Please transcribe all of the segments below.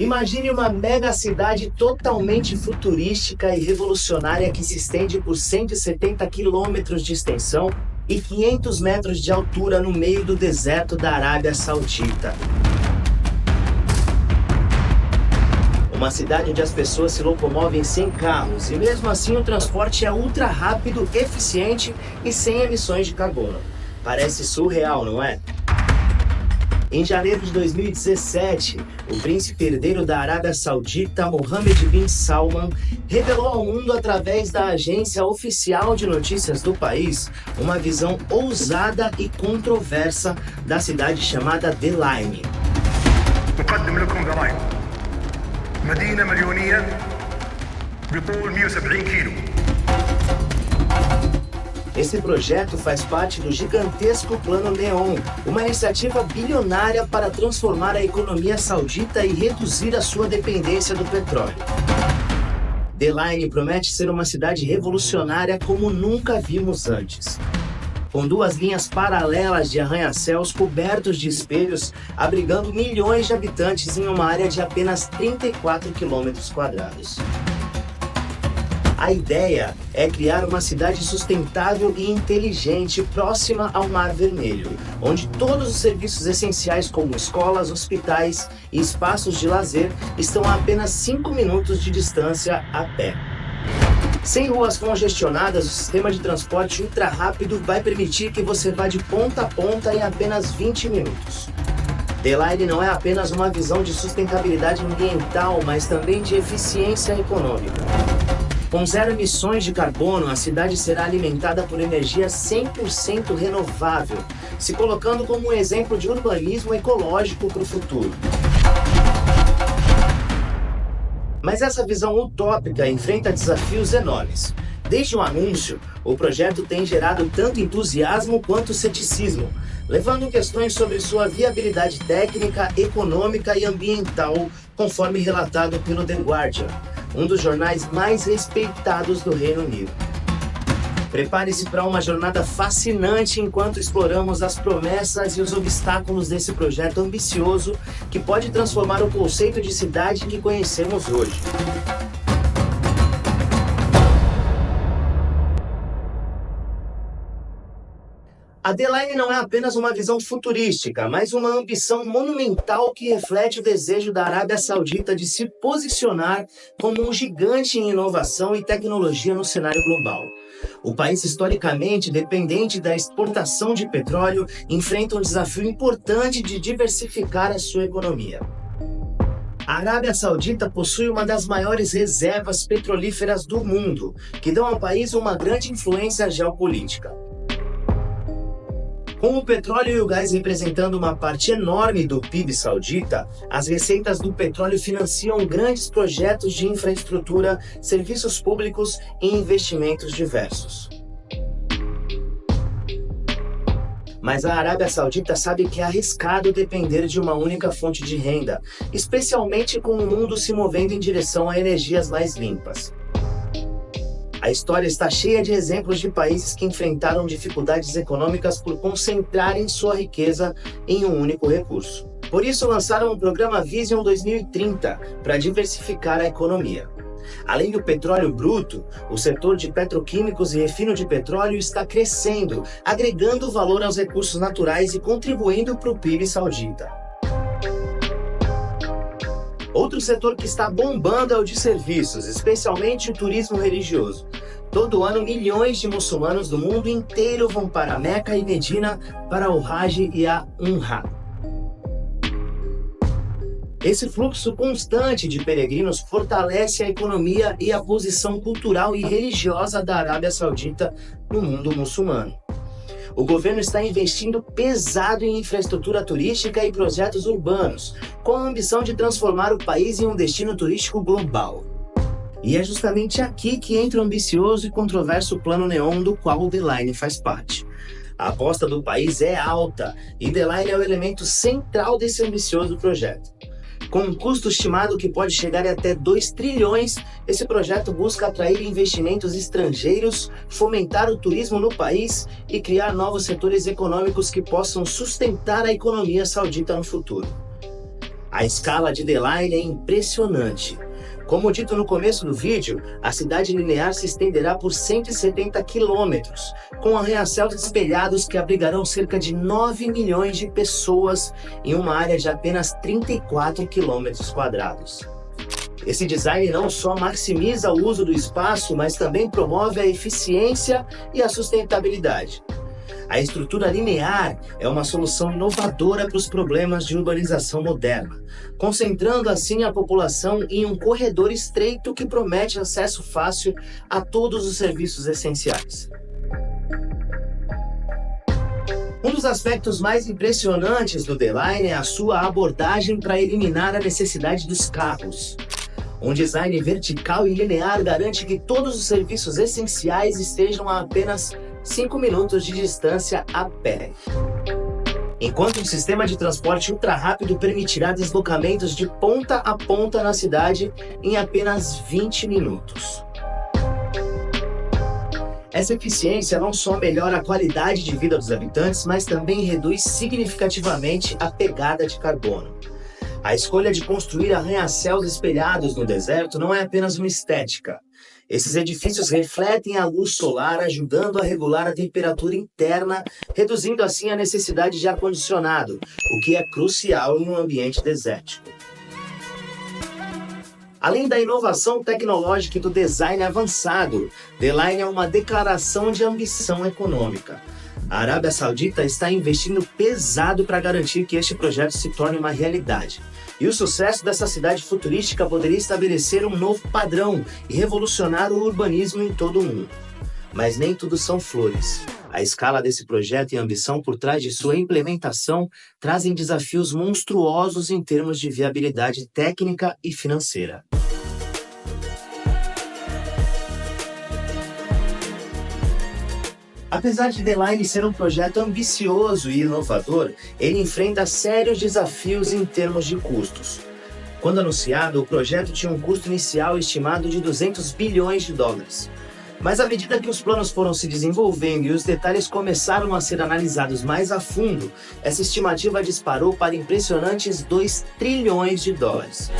Imagine uma mega cidade totalmente futurística e revolucionária que se estende por 170 quilômetros de extensão e 500 metros de altura no meio do deserto da Arábia Saudita. Uma cidade onde as pessoas se locomovem sem carros e mesmo assim o transporte é ultra rápido, eficiente e sem emissões de carbono. Parece surreal, não é? Em janeiro de 2017, o príncipe herdeiro da Arábia Saudita, Mohammed bin Salman, revelou ao mundo através da agência oficial de notícias do país uma visão ousada e controversa da cidade chamada The Line. مدينة مليونية بطول 170 كيلو. Esse projeto faz parte do gigantesco Plano Neom, uma iniciativa bilionária para transformar a economia saudita e reduzir a sua dependência do petróleo. The Line promete ser uma cidade revolucionária como nunca vimos antes. Com 2 linhas paralelas de arranha-céus cobertos de espelhos, abrigando milhões de habitantes em uma área de apenas 34 km². A ideia é criar uma cidade sustentável e inteligente próxima ao Mar Vermelho, onde todos os serviços essenciais como escolas, hospitais e espaços de lazer estão a apenas 5 minutos de distância a pé. Sem ruas congestionadas, o sistema de transporte ultra rápido vai permitir que você vá de ponta a ponta em apenas 20 minutos. The Line não é apenas uma visão de sustentabilidade ambiental, mas também de eficiência econômica. Com 0 emissões de carbono, a cidade será alimentada por energia 100% renovável, se colocando como um exemplo de urbanismo ecológico para o futuro. Mas essa visão utópica enfrenta desafios enormes. Desde o anúncio, o projeto tem gerado tanto entusiasmo quanto ceticismo, levando questões sobre sua viabilidade técnica, econômica e ambiental, conforme relatado pelo The Guardian, um dos jornais mais respeitados do Reino Unido. Prepare-se para uma jornada fascinante enquanto exploramos as promessas e os obstáculos desse projeto ambicioso que pode transformar o conceito de cidade que conhecemos hoje. A The Line não é apenas uma visão futurística, mas uma ambição monumental que reflete o desejo da Arábia Saudita de se posicionar como um gigante em inovação e tecnologia no cenário global. O país historicamente dependente da exportação de petróleo enfrenta um desafio importante de diversificar a sua economia. A Arábia Saudita possui uma das maiores reservas petrolíferas do mundo, que dão ao país uma grande influência geopolítica. Com o petróleo e o gás representando uma parte enorme do PIB saudita, as receitas do petróleo financiam grandes projetos de infraestrutura, serviços públicos e investimentos diversos. Mas a Arábia Saudita sabe que é arriscado depender de uma única fonte de renda, especialmente com o mundo se movendo em direção a energias mais limpas. A história está cheia de exemplos de países que enfrentaram dificuldades econômicas por concentrarem sua riqueza em um único recurso. Por isso, lançaram o programa Vision 2030 para diversificar a economia. Além do petróleo bruto, o setor de petroquímicos e refino de petróleo está crescendo, agregando valor aos recursos naturais e contribuindo para o PIB saudita. Outro setor que está bombando é o de serviços, especialmente o turismo religioso. Todo ano, milhões de muçulmanos do mundo inteiro vão para Meca e Medina para o Hajj e a Umrah. Esse fluxo constante de peregrinos fortalece a economia e a posição cultural e religiosa da Arábia Saudita no mundo muçulmano. O governo está investindo pesado em infraestrutura turística e projetos urbanos, com a ambição de transformar o país em um destino turístico global. E é justamente aqui que entra o ambicioso e controverso Plano Neom, do qual o The Line faz parte. A aposta do país é alta e The Line é o elemento central desse ambicioso projeto. Com um custo estimado que pode chegar a até 2 trilhões, esse projeto busca atrair investimentos estrangeiros, fomentar o turismo no país e criar novos setores econômicos que possam sustentar a economia saudita no futuro. A escala de The Line é impressionante. Como dito no começo do vídeo, a cidade linear se estenderá por 170 quilômetros, com arranha-céus espelhados que abrigarão cerca de 9 milhões de pessoas em uma área de apenas 34 quilômetros quadrados. Esse design não só maximiza o uso do espaço, mas também promove a eficiência e a sustentabilidade. A estrutura linear é uma solução inovadora para os problemas de urbanização moderna, concentrando assim a população em um corredor estreito que promete acesso fácil a todos os serviços essenciais. Um dos aspectos mais impressionantes do The Line é a sua abordagem para eliminar a necessidade dos carros. Um design vertical e linear garante que todos os serviços essenciais estejam a apenas 5 minutos de distância a pé. Enquanto um sistema de transporte ultra-rápido permitirá deslocamentos de ponta a ponta na cidade em apenas 20 minutos. Essa eficiência não só melhora a qualidade de vida dos habitantes, mas também reduz significativamente a pegada de carbono. A escolha de construir arranha-céus espelhados no deserto não é apenas uma estética. Esses edifícios refletem a luz solar, ajudando a regular a temperatura interna, reduzindo assim a necessidade de ar-condicionado, o que é crucial em um ambiente desértico. Além da inovação tecnológica e do design avançado, The Line é uma declaração de ambição econômica. A Arábia Saudita está investindo pesado para garantir que este projeto se torne uma realidade. E o sucesso dessa cidade futurística poderia estabelecer um novo padrão e revolucionar o urbanismo em todo o mundo. Mas nem tudo são flores. A escala desse projeto e a ambição por trás de sua implementação trazem desafios monstruosos em termos de viabilidade técnica e financeira. Apesar de The Line ser um projeto ambicioso e inovador, ele enfrenta sérios desafios em termos de custos. Quando anunciado, o projeto tinha um custo inicial estimado de 200 bilhões de dólares. Mas à medida que os planos foram se desenvolvendo e os detalhes começaram a ser analisados mais a fundo, essa estimativa disparou para impressionantes 2 trilhões de dólares.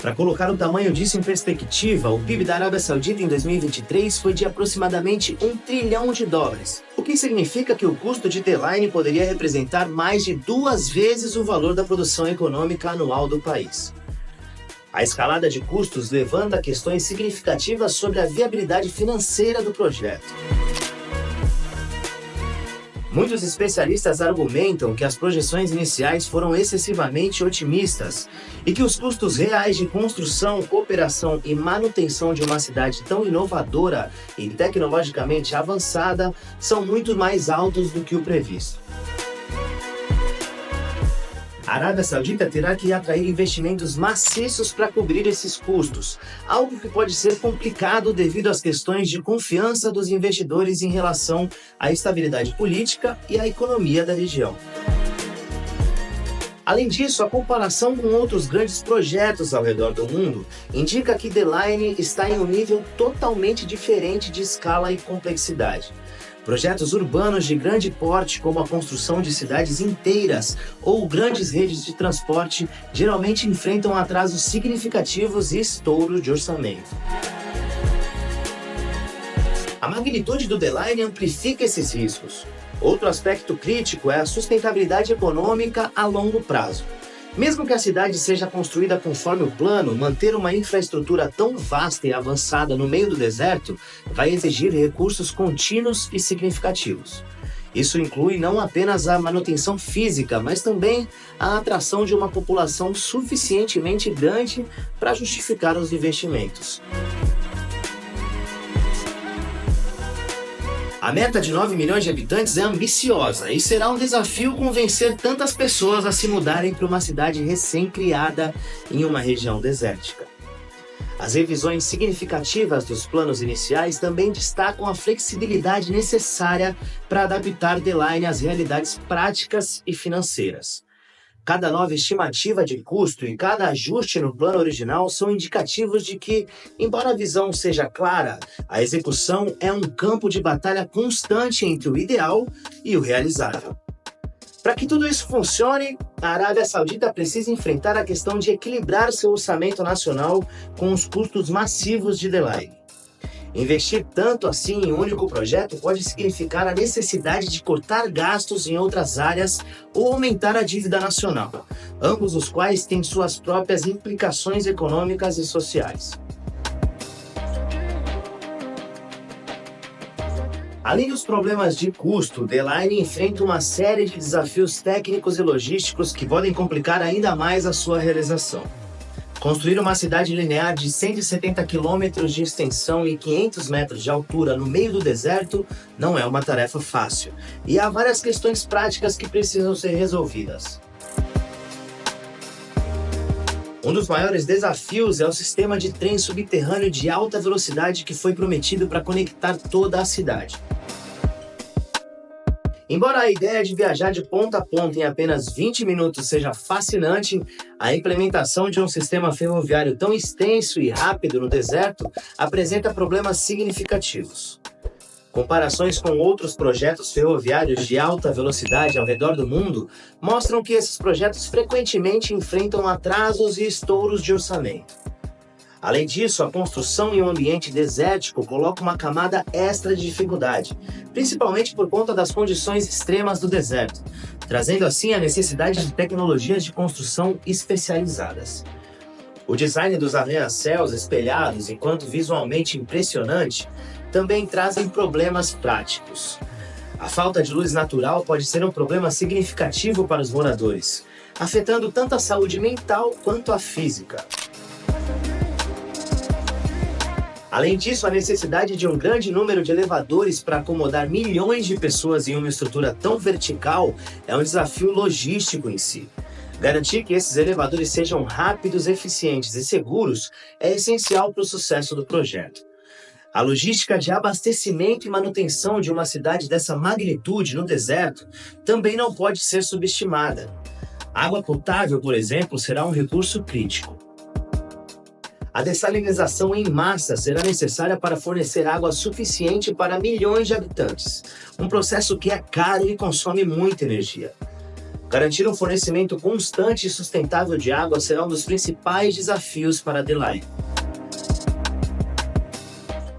Para colocar o tamanho disso em perspectiva, o PIB da Arábia Saudita em 2023 foi de aproximadamente 1 trilhão de dólares, o que significa que o custo de The Line poderia representar mais de 2 vezes o valor da produção econômica anual do país. A escalada de custos levanta questões significativas sobre a viabilidade financeira do projeto. Muitos especialistas argumentam que as projeções iniciais foram excessivamente otimistas e que os custos reais de construção, operação e manutenção de uma cidade tão inovadora e tecnologicamente avançada são muito mais altos do que o previsto. A Arábia Saudita terá que atrair investimentos maciços para cobrir esses custos, algo que pode ser complicado devido às questões de confiança dos investidores em relação à estabilidade política e à economia da região. Além disso, a comparação com outros grandes projetos ao redor do mundo indica que The Line está em um nível totalmente diferente de escala e complexidade. Projetos urbanos de grande porte, como a construção de cidades inteiras ou grandes redes de transporte, geralmente enfrentam atrasos significativos e estouro de orçamento. A magnitude do The Line amplifica esses riscos. Outro aspecto crítico é a sustentabilidade econômica a longo prazo. Mesmo que a cidade seja construída conforme o plano, manter uma infraestrutura tão vasta e avançada no meio do deserto vai exigir recursos contínuos e significativos. Isso inclui não apenas a manutenção física, mas também a atração de uma população suficientemente grande para justificar os investimentos. A meta de 9 milhões de habitantes é ambiciosa e será um desafio convencer tantas pessoas a se mudarem para uma cidade recém-criada em uma região desértica. As revisões significativas dos planos iniciais também destacam a flexibilidade necessária para adaptar The Line às realidades práticas e financeiras. Cada nova estimativa de custo e cada ajuste no plano original são indicativos de que, embora a visão seja clara, a execução é um campo de batalha constante entre o ideal e o realizável. Para que tudo isso funcione, A Arábia Saudita precisa enfrentar a questão de equilibrar seu orçamento nacional com os custos massivos de The Line. Investir tanto assim em um único projeto pode significar a necessidade de cortar gastos em outras áreas ou aumentar a dívida nacional, ambos os quais têm suas próprias implicações econômicas e sociais. Além dos problemas de custo, The Line enfrenta uma série de desafios técnicos e logísticos que podem complicar ainda mais a sua realização. Construir uma cidade linear de 170 quilômetros de extensão e 500 metros de altura no meio do deserto não é uma tarefa fácil, e há várias questões práticas que precisam ser resolvidas. Um dos maiores desafios é o sistema de trem subterrâneo de alta velocidade que foi prometido para conectar toda a cidade. Embora a ideia de viajar de ponta a ponta em apenas 20 minutos seja fascinante, a implementação de um sistema ferroviário tão extenso e rápido no deserto apresenta problemas significativos. Comparações com outros projetos ferroviários de alta velocidade ao redor do mundo mostram que esses projetos frequentemente enfrentam atrasos e estouros de orçamento. Além disso, a construção em um ambiente desértico coloca uma camada extra de dificuldade, principalmente por conta das condições extremas do deserto, trazendo assim a necessidade de tecnologias de construção especializadas. O design dos arranha-céus espelhados, enquanto visualmente impressionante, também trazem problemas práticos. A falta de luz natural pode ser um problema significativo para os moradores, afetando tanto a saúde mental quanto a física. Além disso, a necessidade de um grande número de elevadores para acomodar milhões de pessoas em uma estrutura tão vertical é um desafio logístico em si. Garantir que esses elevadores sejam rápidos, eficientes e seguros é essencial para o sucesso do projeto. A logística de abastecimento e manutenção de uma cidade dessa magnitude no deserto também não pode ser subestimada. Água potável, por exemplo, será um recurso crítico. A dessalinização em massa será necessária para fornecer água suficiente para milhões de habitantes, um processo que é caro e consome muita energia. Garantir um fornecimento constante e sustentável de água será um dos principais desafios para The Line.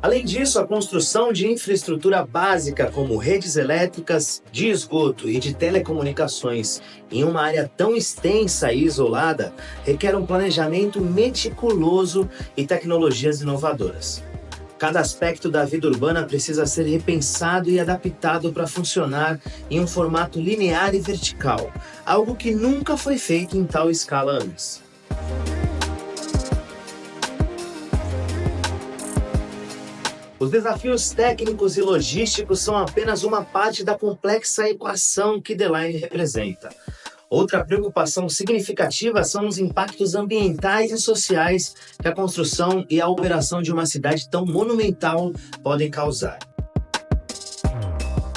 Além disso, a construção de infraestrutura básica como redes elétricas, de esgoto e de telecomunicações em uma área tão extensa e isolada requer um planejamento meticuloso e tecnologias inovadoras. Cada aspecto da vida urbana precisa ser repensado e adaptado para funcionar em um formato linear e vertical, algo que nunca foi feito em tal escala antes. Os desafios técnicos e logísticos são apenas uma parte da complexa equação que The Line representa. Outra preocupação significativa são os impactos ambientais e sociais que a construção e a operação de uma cidade tão monumental podem causar.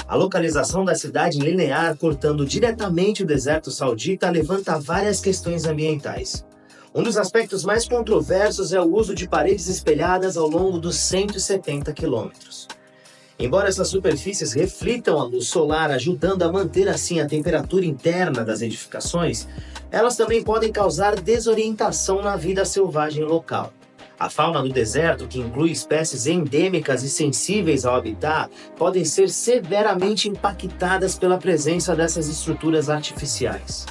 A localização da cidade linear, cortando diretamente o deserto saudita, levanta várias questões ambientais. Um dos aspectos mais controversos é o uso de paredes espelhadas ao longo dos 170 quilômetros. Embora essas superfícies reflitam a luz solar, ajudando a manter assim a temperatura interna das edificações, elas também podem causar desorientação na vida selvagem local. A fauna do deserto, que inclui espécies endêmicas e sensíveis ao habitat, podem ser severamente impactadas pela presença dessas estruturas artificiais.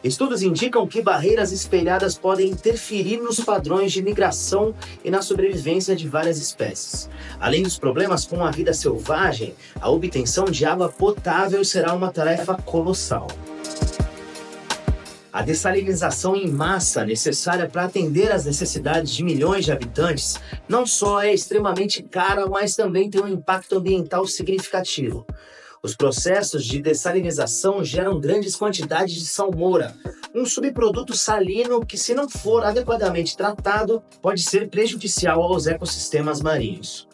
Estudos indicam que barreiras espelhadas podem interferir nos padrões de migração e na sobrevivência de várias espécies. Além dos problemas com a vida selvagem, a obtenção de água potável será uma tarefa colossal. A dessalinização em massa necessária para atender às necessidades de milhões de habitantes não só é extremamente cara, mas também tem um impacto ambiental significativo. Os processos de dessalinização geram grandes quantidades de salmoura, um subproduto salino que, se não for adequadamente tratado, pode ser prejudicial aos ecossistemas marinhos.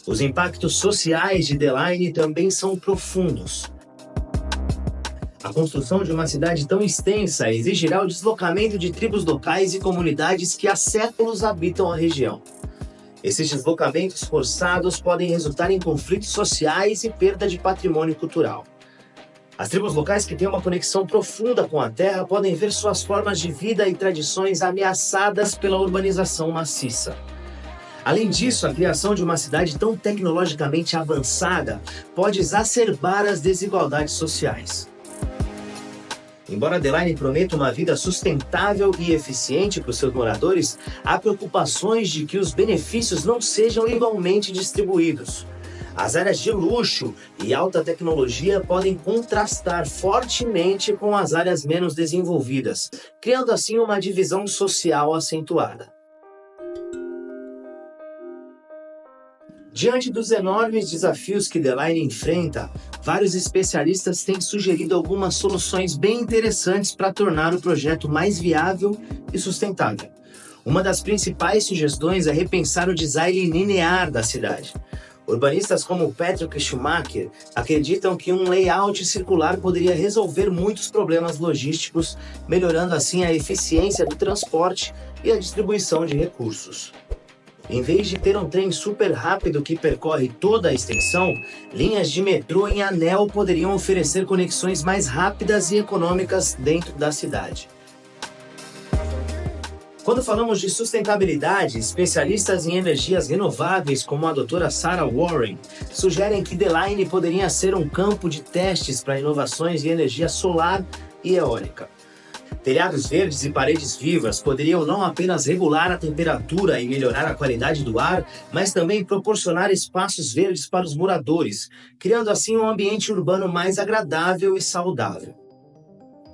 Os impactos sociais de The Line também são profundos. A construção de uma cidade tão extensa exigirá o deslocamento de tribos locais e comunidades que há séculos habitam a região. Esses deslocamentos forçados podem resultar em conflitos sociais e perda de patrimônio cultural. As tribos locais que têm uma conexão profunda com a terra podem ver suas formas de vida e tradições ameaçadas pela urbanização maciça. Além disso, a criação de uma cidade tão tecnologicamente avançada pode exacerbar as desigualdades sociais. Embora Deline prometa uma vida sustentável e eficiente para os seus moradores, há preocupações de que os benefícios não sejam igualmente distribuídos. As áreas de luxo e alta tecnologia podem contrastar fortemente com as áreas menos desenvolvidas, criando assim uma divisão social acentuada. Diante dos enormes desafios que Deline enfrenta, vários especialistas têm sugerido algumas soluções bem interessantes para tornar o projeto mais viável e sustentável. Uma das principais sugestões é repensar o design linear da cidade. Urbanistas como Patrick Schumacher acreditam que um layout circular poderia resolver muitos problemas logísticos, melhorando assim a eficiência do transporte e a distribuição de recursos. Em vez de ter um trem super rápido que percorre toda a extensão, linhas de metrô em anel poderiam oferecer conexões mais rápidas e econômicas dentro da cidade. Quando falamos de sustentabilidade, especialistas em energias renováveis, como a doutora Sarah Warren, sugerem que Deline poderia ser um campo de testes para inovações em energia solar e eólica. Telhados verdes e paredes vivas poderiam não apenas regular a temperatura e melhorar a qualidade do ar, mas também proporcionar espaços verdes para os moradores, criando assim um ambiente urbano mais agradável e saudável.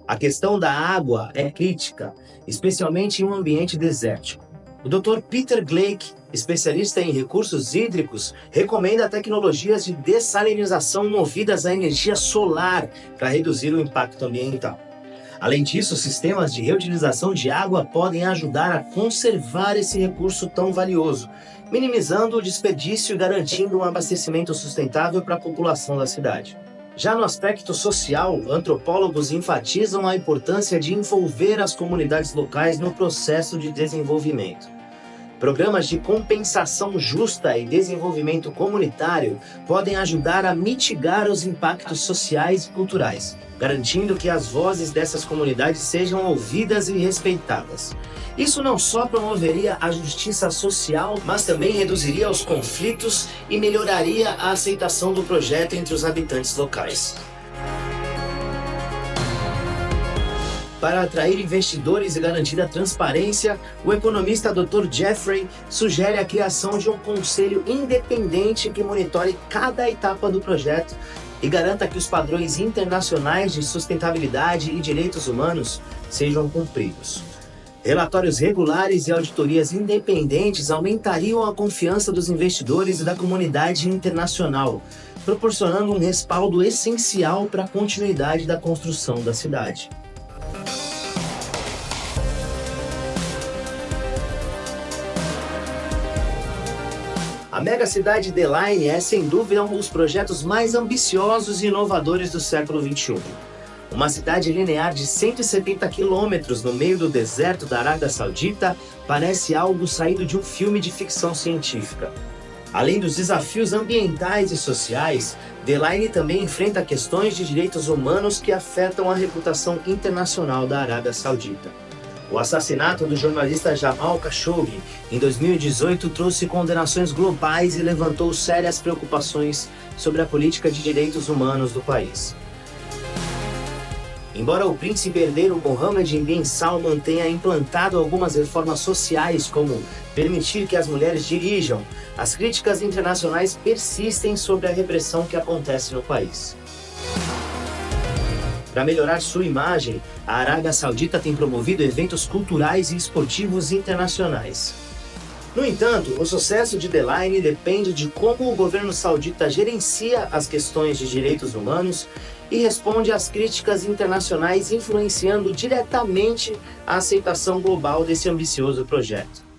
A questão da água é crítica, especialmente em um ambiente desértico. O Dr. Peter Glake, especialista em recursos hídricos, recomenda tecnologias de dessalinização movidas à energia solar para reduzir o impacto ambiental. Além disso, sistemas de reutilização de água podem ajudar a conservar esse recurso tão valioso, minimizando o desperdício e garantindo um abastecimento sustentável para a população da cidade. Já no aspecto social, antropólogos enfatizam a importância de envolver as comunidades locais no processo de desenvolvimento. Programas de compensação justa e desenvolvimento comunitário podem ajudar a mitigar os impactos sociais e culturais, garantindo que as vozes dessas comunidades sejam ouvidas e respeitadas. Isso não só promoveria a justiça social, mas também reduziria os conflitos e melhoraria a aceitação do projeto entre os habitantes locais. Para atrair investidores e garantir a transparência, o economista Dr. Jeffrey sugere a criação de um conselho independente que monitore cada etapa do projeto e garanta que os padrões internacionais de sustentabilidade e direitos humanos sejam cumpridos. Relatórios regulares e auditorias independentes aumentariam a confiança dos investidores e da comunidade internacional, proporcionando um respaldo essencial para a continuidade da construção da cidade. A megacidade Deline é, sem dúvida, um dos projetos mais ambiciosos e inovadores do século XXI. Uma cidade linear de 170 quilômetros no meio do deserto da Arábia Saudita parece algo saído de um filme de ficção científica. Além dos desafios ambientais e sociais, Deline também enfrenta questões de direitos humanos que afetam a reputação internacional da Arábia Saudita. O assassinato do jornalista Jamal Khashoggi em 2018 trouxe condenações globais e levantou sérias preocupações sobre a política de direitos humanos do país. Embora o príncipe herdeiro Mohammed bin Salman tenha implantado algumas reformas sociais, como permitir que as mulheres dirijam, as críticas internacionais persistem sobre a repressão que acontece no país. Para melhorar sua imagem, a Arábia Saudita tem promovido eventos culturais e esportivos internacionais. No entanto, o sucesso de Deline depende de como o governo saudita gerencia as questões de direitos humanos e responde às críticas internacionais, influenciando diretamente a aceitação global desse ambicioso projeto.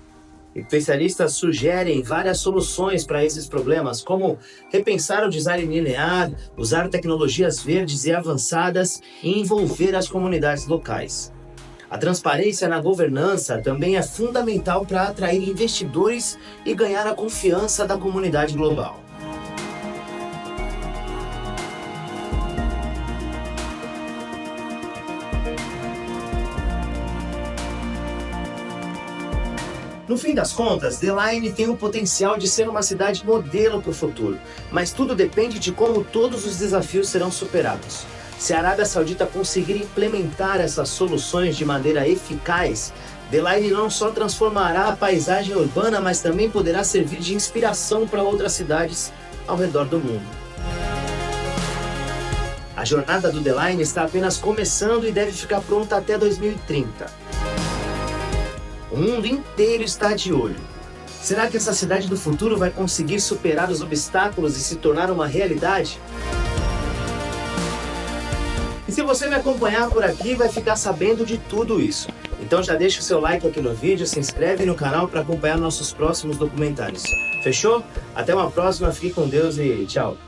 Especialistas sugerem várias soluções para esses problemas, como repensar o design linear, usar tecnologias verdes e avançadas e envolver as comunidades locais. A transparência na governança também é fundamental para atrair investidores e ganhar a confiança da comunidade global. No fim das contas, The Line tem o potencial de ser uma cidade modelo para o futuro, mas tudo depende de como todos os desafios serão superados. Se a Arábia Saudita conseguir implementar essas soluções de maneira eficaz, The Line não só transformará a paisagem urbana, mas também poderá servir de inspiração para outras cidades ao redor do mundo. A jornada do The Line está apenas começando e deve ficar pronta até 2030. O mundo inteiro está de olho. Será que essa cidade do futuro vai conseguir superar os obstáculos e se tornar uma realidade? E se você me acompanhar por aqui, vai ficar sabendo de tudo isso. Então já deixa o seu like aqui no vídeo, se inscreve no canal para acompanhar nossos próximos documentários. Fechou? Até uma próxima, fique com Deus e tchau!